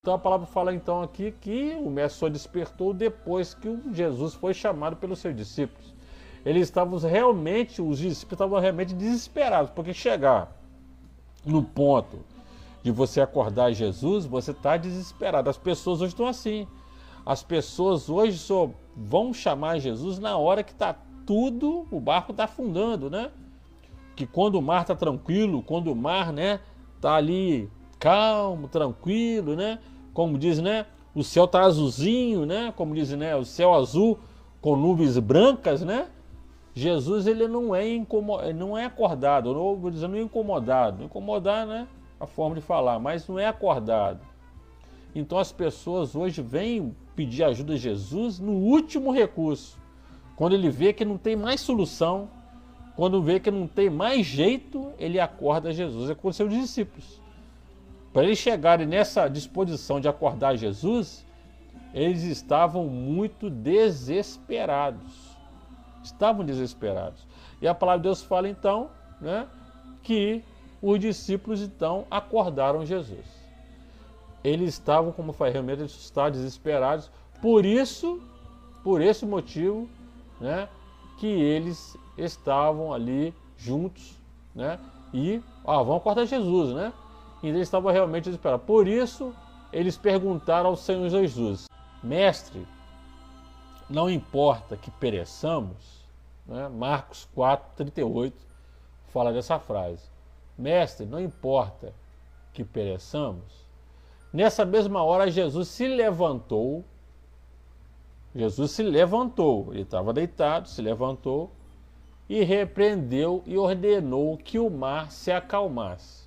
Então a palavra fala então aqui que o mestre só despertou depois que o Jesus foi chamado pelos seus discípulos. Eles estavam realmente, os discípulos estavam realmente desesperados, porque chegar no ponto de você acordar Jesus, você está desesperado. As pessoas hoje estão assim. As pessoas hoje só vão chamar Jesus na hora que está tudo, o barco está afundando, né? Que quando o mar está tranquilo, quando o mar, né, está ali calmo, tranquilo, né? Como diz, né? O céu está azulzinho, né? Como diz, né? O céu azul com nuvens brancas, né? Jesus, ele não é acordado, ou vou dizer, não é incomodado. Incomodar, né? A forma de falar, mas não é acordado. Então as pessoas hoje vêm pedir ajuda a Jesus no último recurso. Quando ele vê que não tem mais solução, quando vê que não tem mais jeito, ele acorda Jesus. É com os seus discípulos. Para eles chegarem nessa disposição de acordar Jesus, eles estavam muito desesperados. Estavam desesperados. E a palavra de Deus fala então, né, que os discípulos então acordaram Jesus. Eles estavam, como foi realmente, eles estavam desesperados. Por esse motivo, né, que eles estavam ali juntos, né, e vão acordar Jesus, né? E eles estavam realmente desesperados. Por isso, eles perguntaram ao Senhor Jesus: Mestre, não importa que pereçamos, né? Marcos 4:38 fala dessa frase. Mestre, não importa que pereçamos. Nessa mesma hora, Jesus se levantou. Ele estava deitado, se levantou e repreendeu e ordenou que o mar se acalmasse.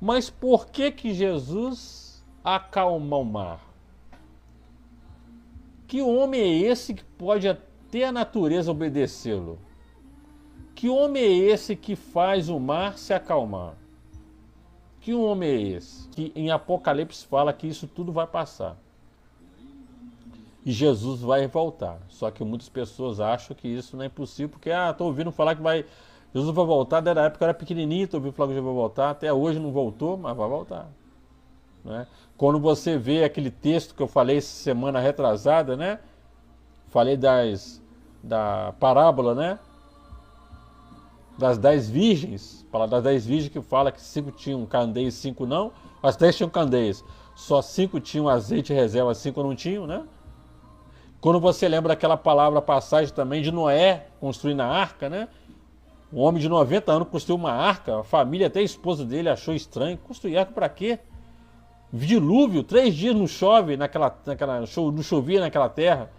Mas por que Jesus acalma o mar? Que homem é esse que pode até a natureza obedecê-lo? Que homem é esse que faz o mar se acalmar? Que homem é esse? Que em Apocalipse fala que isso tudo vai passar. E Jesus vai voltar. Só que muitas pessoas acham que isso não é impossível, porque estou ouvindo falar que Jesus vai voltar. Desde a época eu era pequenininho, estou ouvindo falar que Jesus vai voltar. Até hoje não voltou, mas vai voltar. Né? Quando você vê aquele texto que eu falei essa semana retrasada, né? Falei da parábola, né? Das 10 virgens. Fala das 10 virgens que fala que 5 tinham candeias e 5 não. As 10 tinham candeias. Só 5 tinham azeite reserva, 5 não tinham, né? Quando você lembra aquela palavra, passagem também de Noé construindo a arca, né? Um homem de 90 anos construiu uma arca, a família, até a esposa dele achou estranho. Construir arca para quê? Dilúvio, 3 dias não chove não chovia naquela terra.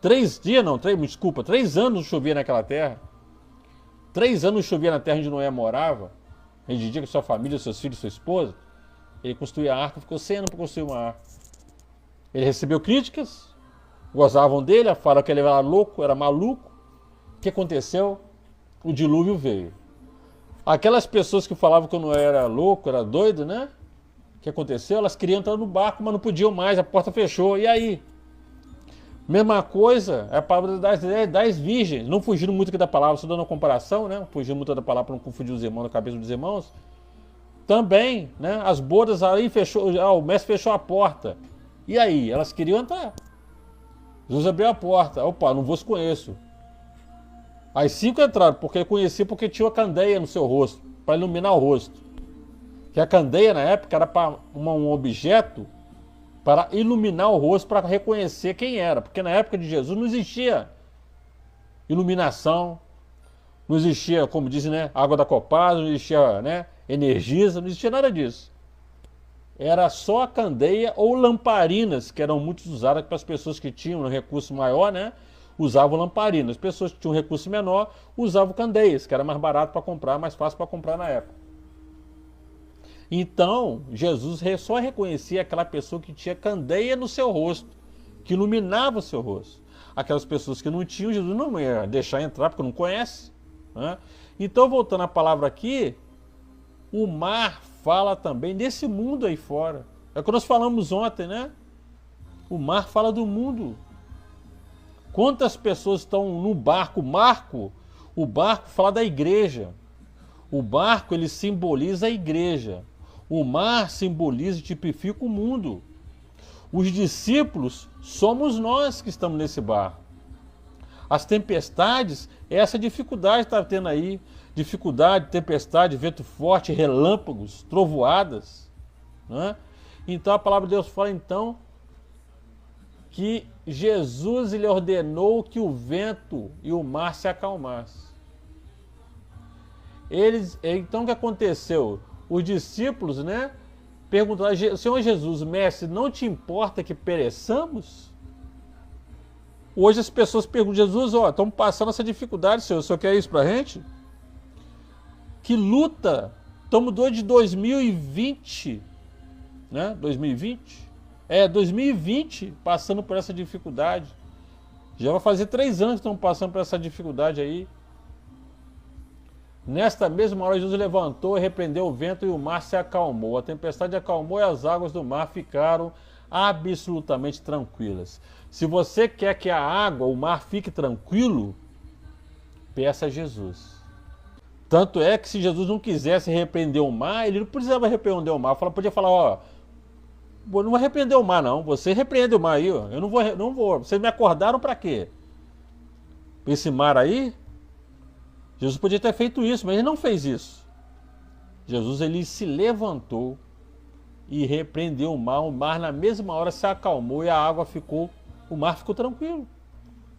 3 anos não chovia naquela terra. 3 anos não chovia na terra onde Noé morava. Ele dizia que sua família, seus filhos, sua esposa. Ele construía a arca, ficou 100 anos para construir uma arca. Ele recebeu críticas, gozavam dele, falaram que ele era louco, era maluco. O que aconteceu? O dilúvio veio. Aquelas pessoas que falavam que eu não era louco, era doido, né? O que aconteceu? Elas queriam entrar no barco, mas não podiam mais, a porta fechou. E aí? Mesma coisa, é a palavra das virgens. Não fugindo muito aqui da palavra, só dando uma comparação, né? Fugindo muito da palavra para não confundir os irmãos na cabeça dos irmãos. Também, né? As bodas aí fechou, o mestre fechou a porta. E aí? Elas queriam entrar. Jesus abriu a porta. Opa, não vos conheço. As 5 entraram, porque conheci porque tinha uma candeia no seu rosto, para iluminar o rosto. Que a candeia na época era para um objeto para iluminar o rosto, para reconhecer quem era. Porque na época de Jesus não existia iluminação, não existia, como dizem, né, água da Copasa, não existia, né, Energisa, não existia nada disso. Era só a candeia ou lamparinas, que eram muito usadas para as pessoas que tinham um recurso maior, né? Usavam lamparinas. As pessoas que tinham um recurso menor usavam candeias, que era mais barato para comprar, mais fácil para comprar na época. Então, Jesus só reconhecia aquela pessoa que tinha candeia no seu rosto, que iluminava o seu rosto. Aquelas pessoas que não tinham, Jesus não ia deixar entrar, porque não conhece. Né? Então, voltando à palavra aqui, o mar fala também desse mundo aí fora. É o que nós falamos ontem, né? O mar fala do mundo. Quantas pessoas estão no barco? O barco fala da igreja. O barco, ele simboliza a igreja. O mar simboliza e tipifica o mundo. Os discípulos somos nós que estamos nesse barco. As tempestades, essa dificuldade está tendo aí. Dificuldade, tempestade, vento forte, relâmpagos, trovoadas. Né? Então a palavra de Deus fala então que Jesus ele ordenou que o vento e o mar se acalmassem. Então o que aconteceu? Os discípulos, né, perguntaram: Senhor Jesus, mestre, não te importa que pereçamos? Hoje as pessoas perguntam: Jesus, estamos passando essa dificuldade, Senhor, o Senhor quer isso pra gente? Que luta! Estamos de 2020, né? 2020, passando por essa dificuldade. Já vai fazer 3 anos que estamos passando por essa dificuldade aí. Nesta mesma hora, Jesus levantou e repreendeu o vento e o mar se acalmou. A tempestade acalmou e as águas do mar ficaram absolutamente tranquilas. Se você quer que a água, o mar fique tranquilo, peça a Jesus. Tanto é que se Jesus não quisesse repreender o mar, ele não precisava repreender o mar. Podia falar: não vai repreender o mar não, você repreende o mar aí, eu não vou. Vocês me acordaram para quê? Esse mar aí? Jesus podia ter feito isso, mas ele não fez isso. Jesus ele se levantou e repreendeu o mar na mesma hora se acalmou e o mar ficou tranquilo.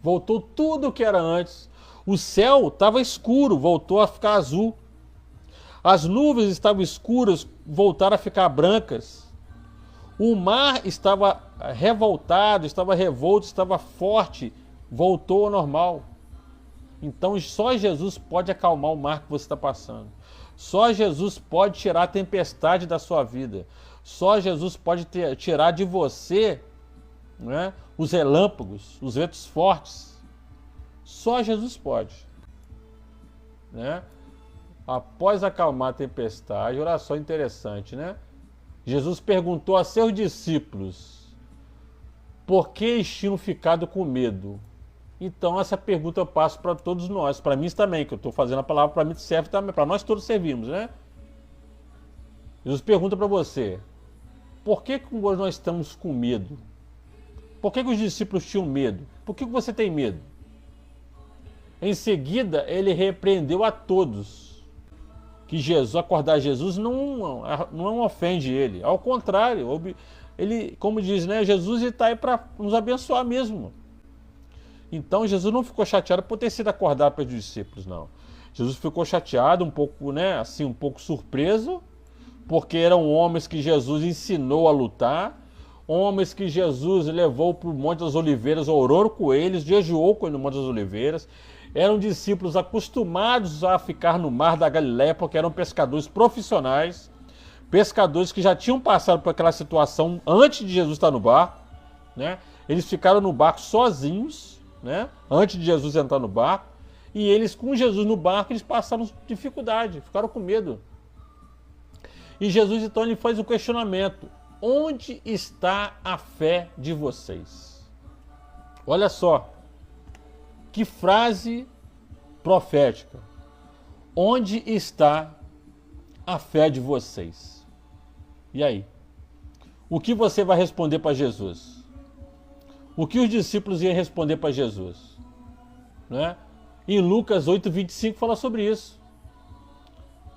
Voltou tudo o que era antes. O céu estava escuro, voltou a ficar azul. As nuvens estavam escuras, voltaram a ficar brancas. O mar estava revoltado, estava revolto, estava forte, voltou ao normal. Então só Jesus pode acalmar o mar que você está passando. Só Jesus pode tirar a tempestade da sua vida. Só Jesus pode tirar de você, né, os relâmpagos, os ventos fortes. Só Jesus pode. Né? Após acalmar a tempestade, oração interessante, né? Jesus perguntou a seus discípulos: por que eles tinham ficado com medo? Então essa pergunta eu passo para todos nós, para mim também, que eu estou fazendo a palavra, para mim serve também, para nós todos servimos, né? Jesus pergunta para você: por que nós estamos com medo? Por que os discípulos tinham medo? Por que você tem medo? Em seguida, ele repreendeu a todos. Que acordar Jesus não ofende ele. Ao contrário, ele, como diz, né, Jesus está aí para nos abençoar mesmo. Então Jesus não ficou chateado por ter sido acordado pelos discípulos, não. Jesus ficou chateado, um pouco, né, assim, um pouco surpreso, porque eram homens que Jesus ensinou a lutar, homens que Jesus levou para o Monte das Oliveiras, orou com eles, jejuou com eles no Monte das Oliveiras. Eram discípulos acostumados a ficar no mar da Galileia, porque eram pescadores profissionais, pescadores que já tinham passado por aquela situação antes de Jesus estar no barco, né? Eles ficaram no barco sozinhos, né? Antes de Jesus entrar no barco, e eles, com Jesus no barco, eles passaram dificuldade, ficaram com medo. E Jesus então ele faz um questionamento: onde está a fé de vocês? Olha só, que frase profética. Onde está a fé de vocês? E aí? O que você vai responder para Jesus? O que os discípulos iam responder para Jesus? Né? Em Lucas 8:25 fala sobre isso.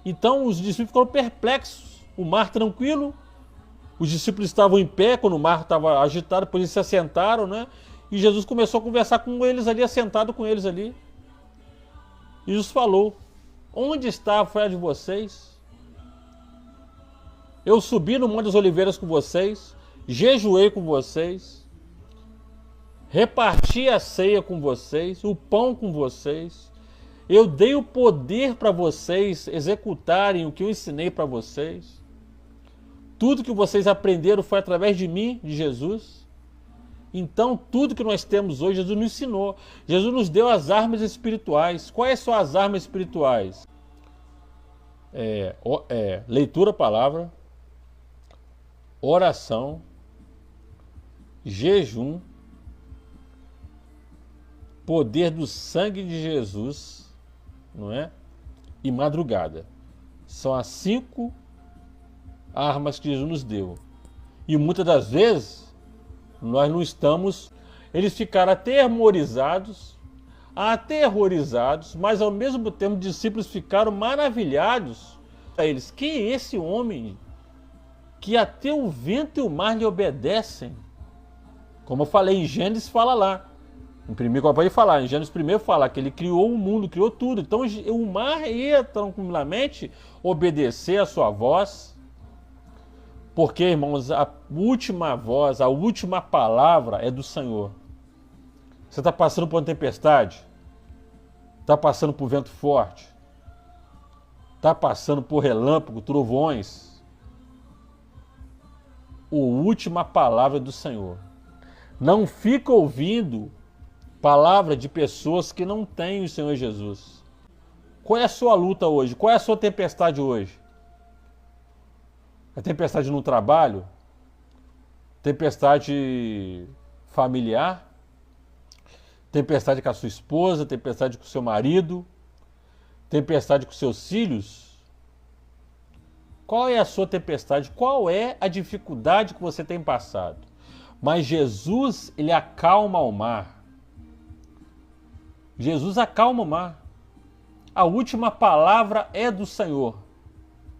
Então os discípulos ficaram perplexos. O mar tranquilo, os discípulos estavam em pé quando o mar estava agitado, depois eles se assentaram, né? E Jesus começou a conversar com eles ali, assentado com eles ali. E Jesus falou: onde está a fé de vocês? Eu subi no Monte das Oliveiras com vocês, jejuei com vocês, reparti a ceia com vocês, o pão com vocês. Eu dei o poder para vocês executarem o que eu ensinei para vocês. Tudo que vocês aprenderam foi através de mim, de Jesus. Então, tudo que nós temos hoje, Jesus nos ensinou. Jesus nos deu as armas espirituais. Quais são as armas espirituais? Leitura da palavra, oração, jejum, poder do sangue de Jesus, não é? E madrugada. São as 5 armas que Jesus nos deu. E muitas das vezes Nós não estamos... Eles ficaram aterrorizados, mas ao mesmo tempo os discípulos ficaram maravilhados. Eles, quem é esse homem que até o vento e o mar lhe obedecem? Como eu falei, em Gênesis fala lá. Em primeiro, pode falar, em Gênesis primeiro fala que ele criou o mundo, criou tudo. Então o mar ia tranquilamente obedecer a sua voz. Porque, irmãos, a última voz, a última palavra é do Senhor. Você está passando por uma tempestade? Está passando por vento forte? Está passando por relâmpago, trovões? A última palavra é do Senhor. Não fica ouvindo palavra de pessoas que não têm o Senhor Jesus. Qual é a sua luta hoje? Qual é a sua tempestade hoje? A tempestade no trabalho? Tempestade familiar? Tempestade com a sua esposa? Tempestade com o seu marido? Tempestade com seus filhos? Qual é a sua tempestade? Qual é a dificuldade que você tem passado? Mas Jesus, ele acalma o mar. Jesus acalma o mar. A última palavra é do Senhor.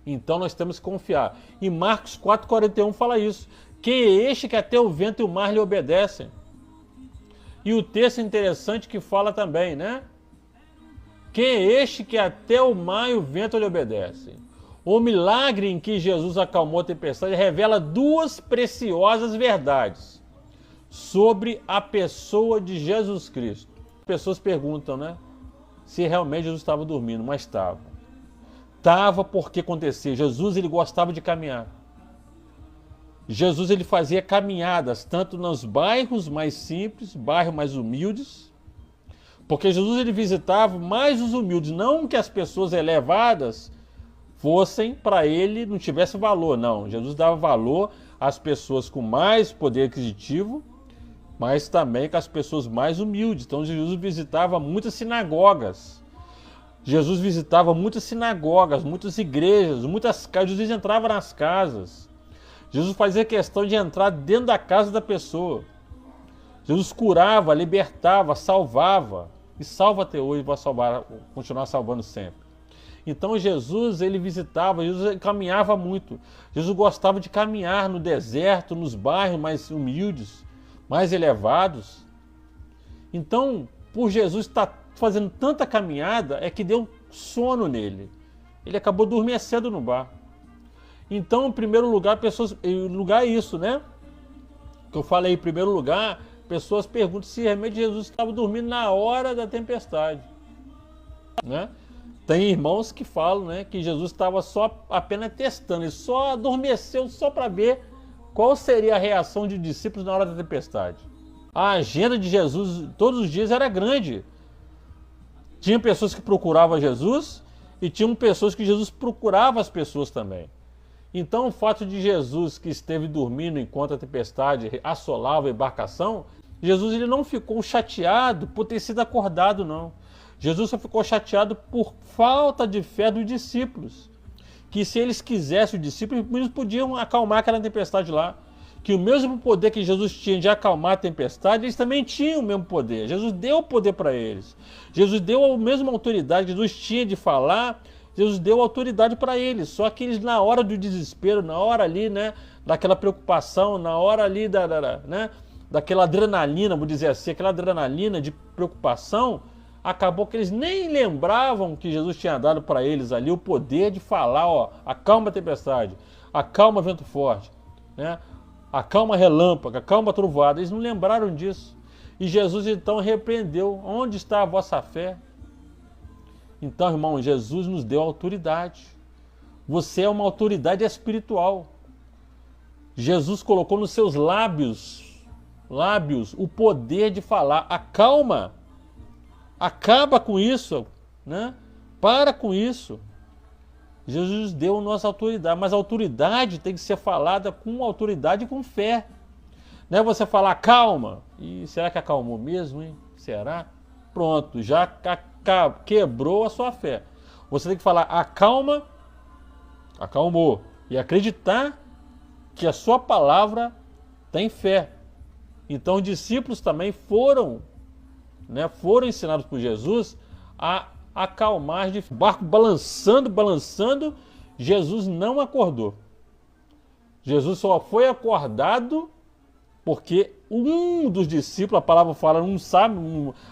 Então nós temos que confiar. E Marcos 4,41 fala isso. Quem é este que até o vento e o mar lhe obedecem? E o texto interessante que fala também, né? Quem é este que até o mar e o vento lhe obedecem? O milagre em que Jesus acalmou a tempestade revela duas preciosas verdades sobre a pessoa de Jesus Cristo. As pessoas perguntam, né? Se realmente Jesus estava dormindo, mas estava. Estava porque acontecia. Jesus, ele gostava de caminhar. Jesus, ele fazia caminhadas, tanto nos bairros mais simples, bairros mais humildes, porque Jesus, ele visitava mais os humildes, não que as pessoas elevadas fossem para ele, não tivesse valor, não. Jesus dava valor às pessoas com mais poder aquisitivo, mas também com as pessoas mais humildes. Então Jesus visitava muitas sinagogas. Jesus visitava muitas sinagogas, muitas igrejas, muitas casas. Jesus entrava nas casas. Jesus fazia questão de entrar dentro da casa da pessoa. Jesus curava, libertava, salvava. E salva até hoje, vai salvar, continuar salvando sempre. Então Jesus, ele visitava, Jesus caminhava muito. Jesus gostava de caminhar no deserto, nos bairros mais humildes, mais elevados. Então, por Jesus estar fazendo tanta caminhada, é que deu sono nele. Ele acabou adormecendo no bar. Então, em primeiro lugar, é isso, né? Que eu falei, em primeiro lugar, pessoas perguntam se realmente Jesus estava dormindo na hora da tempestade, né? Tem irmãos que falam, né, que Jesus estava apenas testando, ele só adormeceu só para ver qual seria a reação de discípulos na hora da tempestade. A agenda de Jesus todos os dias era grande. Tinha pessoas que procuravam Jesus e tinham pessoas que Jesus procurava as pessoas também. Então o fato de Jesus, que esteve dormindo enquanto a tempestade assolava a embarcação, Jesus, ele não ficou chateado por ter sido acordado, não. Jesus só ficou chateado por falta de fé dos discípulos. Que se eles quisessem, os discípulos, eles podiam acalmar aquela tempestade lá. Que o mesmo poder que Jesus tinha de acalmar a tempestade, eles também tinham o mesmo poder. Jesus deu o poder para eles. Jesus deu a mesma autoridade que Jesus tinha de falar, Jesus deu autoridade para eles. Só que eles, na hora do desespero, na hora ali, né, daquela preocupação, na hora ali daquela adrenalina, vou dizer assim, aquela adrenalina de preocupação, acabou que eles nem lembravam que Jesus tinha dado para eles ali o poder de falar, ó, acalma a tempestade, acalma vento forte, né? Acalma relâmpago, acalma trovoada. Eles não lembraram disso. E Jesus então repreendeu. Onde está a vossa fé? Então, irmão, Jesus nos deu autoridade. Você é uma autoridade espiritual. Jesus colocou nos seus lábios o poder de falar. Acalma. Acaba com isso, né? Para com isso. Jesus deu a nossa autoridade, mas a autoridade tem que ser falada com autoridade e com fé. Não é você falar calma, e será que acalmou mesmo, hein? Será? Pronto, já quebrou a sua fé. Você tem que falar acalma, acalmou, e acreditar que a sua palavra tem fé. Então os discípulos também foram, né, foram ensinados por Jesus a acalmar, o barco balançando, balançando, Jesus não acordou. Jesus só foi acordado porque um dos discípulos, a palavra fala, não sabe,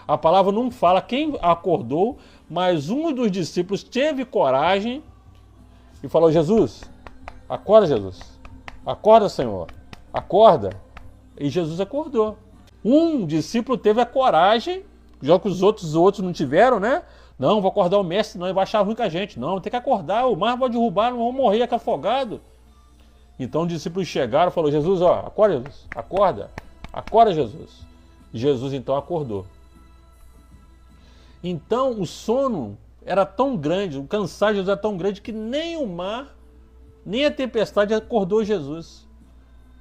a palavra não fala quem acordou, mas um dos discípulos teve coragem e falou: Jesus, acorda, Jesus, acorda, Senhor, acorda. E Jesus acordou. Um discípulo teve a coragem, já que os outros não tiveram, né? Não, vou acordar o mestre, não, ele vai achar ruim com a gente. Não, tem que acordar, o mar vai derrubar, não vamos morrer aqui afogado. Então os discípulos chegaram e falaram: Jesus, ó, acorda, Jesus, acorda, acorda, Jesus. E Jesus então acordou. Então o sono era tão grande, o cansaço de Jesus era tão grande que nem o mar, nem a tempestade acordou Jesus.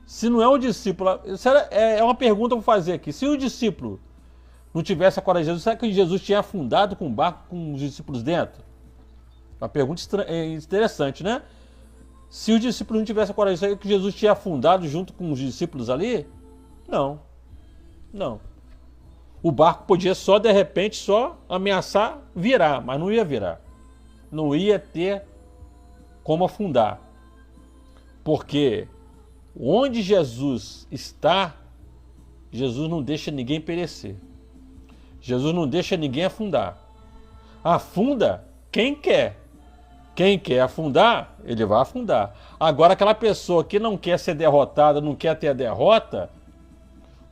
Se não é um discípulo, é uma pergunta que eu vou fazer aqui. Se o discípulo não tivesse acordado Jesus, será que Jesus tinha afundado com o barco com os discípulos dentro? Uma pergunta interessante, né? Se o discípulo não tivesse acordado, será que Jesus tinha afundado junto com os discípulos ali? Não. Não. O barco podia só, de repente, só ameaçar virar, mas não ia virar. Não ia ter como afundar. Porque onde Jesus está, Jesus não deixa ninguém perecer. Jesus não deixa ninguém afundar. Afunda quem quer. Quem quer afundar, ele vai afundar. Agora, aquela pessoa que não quer ser derrotada, não quer ter a derrota,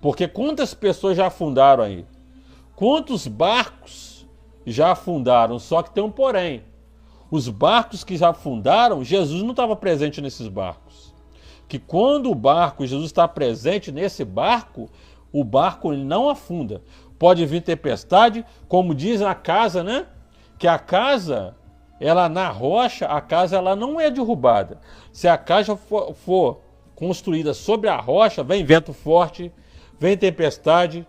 porque quantas pessoas já afundaram aí? Quantos barcos já afundaram? Só que tem um porém. Os barcos que já afundaram, Jesus não estava presente nesses barcos. Que quando o barco, Jesus está presente nesse barco, o barco ele não afunda. Pode vir tempestade, como diz na casa, né? Que a casa, ela na rocha, a casa ela não é derrubada. Se a casa for construída sobre a rocha, vem vento forte, vem tempestade,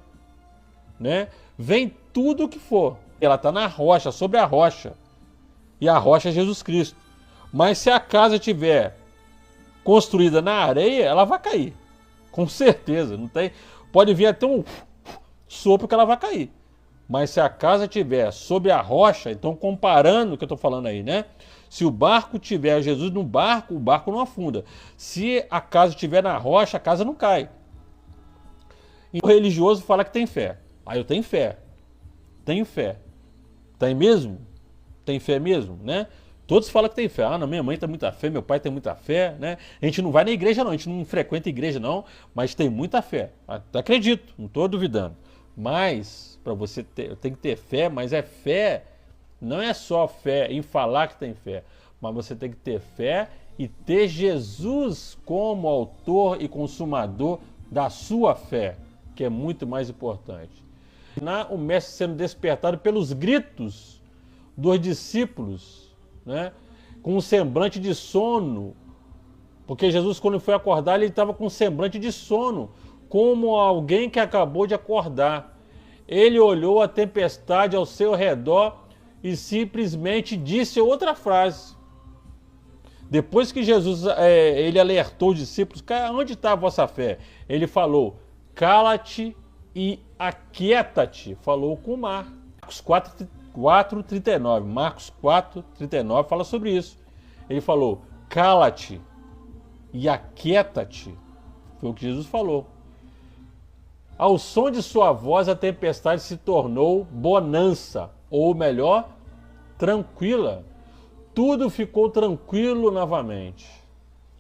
né? Vem tudo o que for. Ela está na rocha, sobre a rocha. E a rocha é Jesus Cristo. Mas se a casa tiver construída na areia, ela vai cair. Com certeza. Não tem... Pode vir até um sopro que ela vai cair. Mas se a casa tiver sobre a rocha, então comparando o que eu estou falando aí, né? Se o barco tiver Jesus no barco, o barco não afunda. Se a casa estiver na rocha, a casa não cai. E o religioso fala que tem fé. Aí eu tenho fé. Tenho fé. Tem mesmo? Tem fé mesmo, né? Todos falam que tem fé. Ah, não, minha mãe tem muita fé, meu pai tem muita fé, né? A gente não vai na igreja não, a gente não frequenta a igreja não, mas tem muita fé. Acredito, não estou duvidando. Mas, para você ter, tem que ter fé, mas é fé, não é só fé em falar que tem fé, mas você tem que ter fé e ter Jesus como autor e consumador da sua fé, que é muito mais importante. O mestre sendo despertado pelos gritos dos discípulos, né, com um semblante de sono, porque Jesus, quando foi acordar, ele estava com um semblante de sono, como alguém que acabou de acordar. Ele olhou a tempestade ao seu redor e simplesmente disse outra frase. Depois que Jesus ele alertou os discípulos: onde está a vossa fé? Ele falou: cala-te e aquieta-te. Falou com o mar. Marcos 4:39. Marcos 4:39 fala sobre isso. Ele falou: cala-te e aquieta-te. Foi o que Jesus falou. Ao som de sua voz, a tempestade se tornou bonança, ou melhor, tranquila. Tudo ficou tranquilo novamente.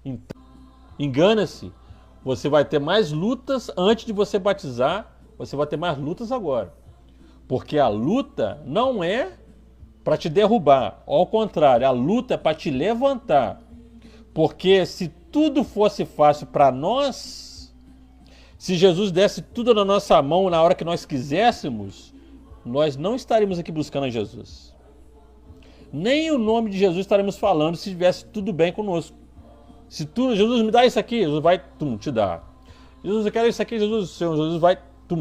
Então, engana-se. Você vai ter mais lutas antes de você batizar. Você vai ter mais lutas agora. Porque a luta não é para te derrubar. Ao contrário, a luta é para te levantar. Porque se tudo fosse fácil para nós, se Jesus desse tudo na nossa mão na hora que nós quiséssemos, nós não estaríamos aqui buscando a Jesus. Nem o nome de Jesus estaremos falando se tivesse tudo bem conosco. Se tu, Jesus, me dá isso aqui, Jesus vai, te dar. Jesus, eu quero isso aqui, Jesus, Senhor, Jesus vai,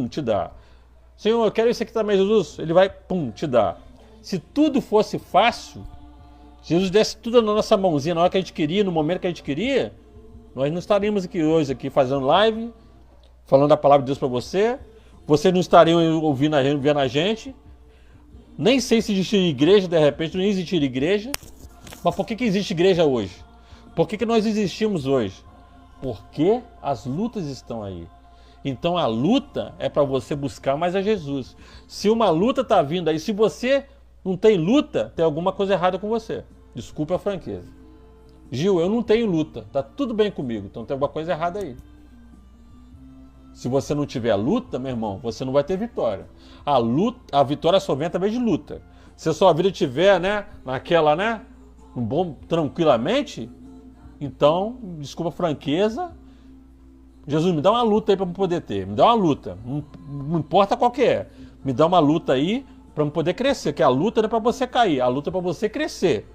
te dar. Senhor, eu quero isso aqui também, Jesus, ele vai, te dar. Se tudo fosse fácil, se Jesus desse tudo na nossa mãozinha na hora que a gente queria, no momento que a gente queria, nós não estaríamos aqui hoje aqui fazendo live, falando a palavra de Deus para você. Vocês não estariam ouvindo a gente, vendo a gente. Nem sei se existiria igreja, de repente não existiria igreja. Mas por que existe igreja hoje? Por que nós existimos hoje? Porque as lutas estão aí. Então a luta é para você buscar mais a Jesus. Se uma luta está vindo aí, se você não tem luta, tem alguma coisa errada com você. Desculpa a franqueza. Gil, eu não tenho luta, tá tudo bem comigo, então tem alguma coisa errada aí. Se você não tiver luta, meu irmão, você não vai ter vitória. A vitória só vem através de luta. Se a sua vida estiver, né, naquela, né, um bom, tranquilamente, então, desculpa a franqueza, Jesus, me dá uma luta aí para eu poder ter, me dá uma luta, não importa qual que é, me dá uma luta aí para eu poder crescer, que a luta não é para você cair, a luta é para você crescer,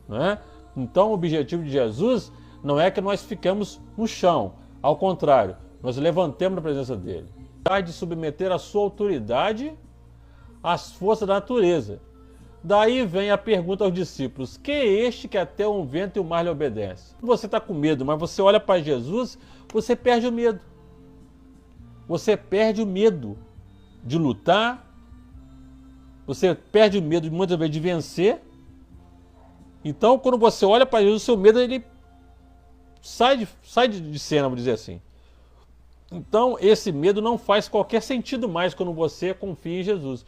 né? Então, o objetivo de Jesus não é que nós ficamos no chão, ao contrário, nós levantemos na presença dele. De submeter a sua autoridade às forças da natureza. Daí vem a pergunta aos discípulos: quem é este que até o vento e o mar lhe obedece? Você está com medo, mas você olha para Jesus, você perde o medo. Você perde o medo de lutar, você perde o medo muitas vezes de vencer. Então, quando você olha para Jesus, o seu medo ele sai de cena, vamos dizer assim. Então, esse medo não faz qualquer sentido mais quando você confia em Jesus.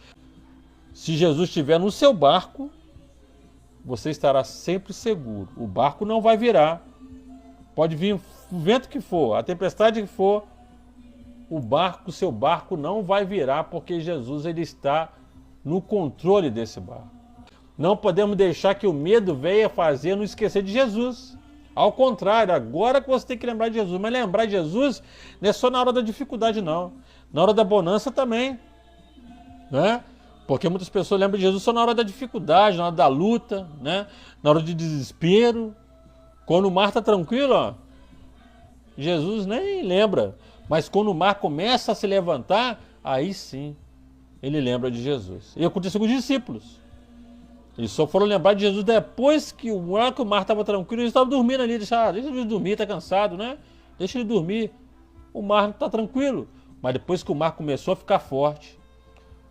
Se Jesus estiver no seu barco, você estará sempre seguro. O barco não vai virar. Pode vir o vento que for, a tempestade que for, o seu barco não vai virar, porque Jesus ele está no controle desse barco. Não podemos deixar que o medo venha fazer nos esquecer de Jesus. Ao contrário, agora que você tem que lembrar de Jesus. Mas lembrar de Jesus não é só na hora da dificuldade, não. Na hora da bonança também. Né? Porque muitas pessoas lembram de Jesus só na hora da dificuldade, na hora da luta, né? Na hora de desespero. Quando o mar está tranquilo, ó, Jesus nem lembra. Mas quando o mar começa a se levantar, aí sim ele lembra de Jesus. E aconteceu com os discípulos. Eles só foram lembrar de Jesus depois que o mar estava tranquilo, eles estavam dormindo ali. Deixa ele dormir, está cansado, né? Deixa ele dormir. O mar está tranquilo. Mas depois que o mar começou a ficar forte,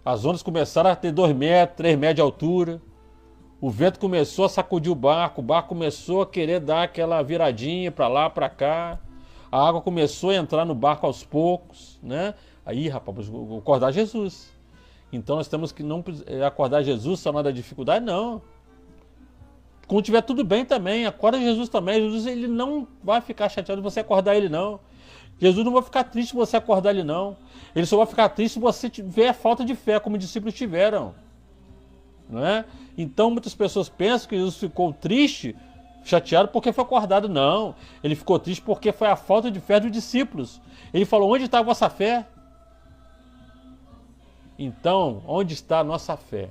as ondas começaram a ter 2 metros, 3 metros de altura, o vento começou a sacudir o barco começou a querer dar aquela viradinha para lá, para cá, a água começou a entrar no barco aos poucos, né? Aí, rapaz, vou acordar Jesus. Então nós temos que não acordar Jesus só na hora da dificuldade, não. Quando tiver tudo bem também, acorda Jesus também. Jesus ele não vai ficar chateado se você acordar ele, não. Jesus não vai ficar triste se você acordar ele, não. Ele só vai ficar triste se você tiver falta de fé, como os discípulos tiveram. Não é? Então muitas pessoas pensam que Jesus ficou triste, chateado porque foi acordado. Não, ele ficou triste porque foi a falta de fé dos discípulos. Ele falou: onde está a vossa fé? Então, onde está a nossa fé?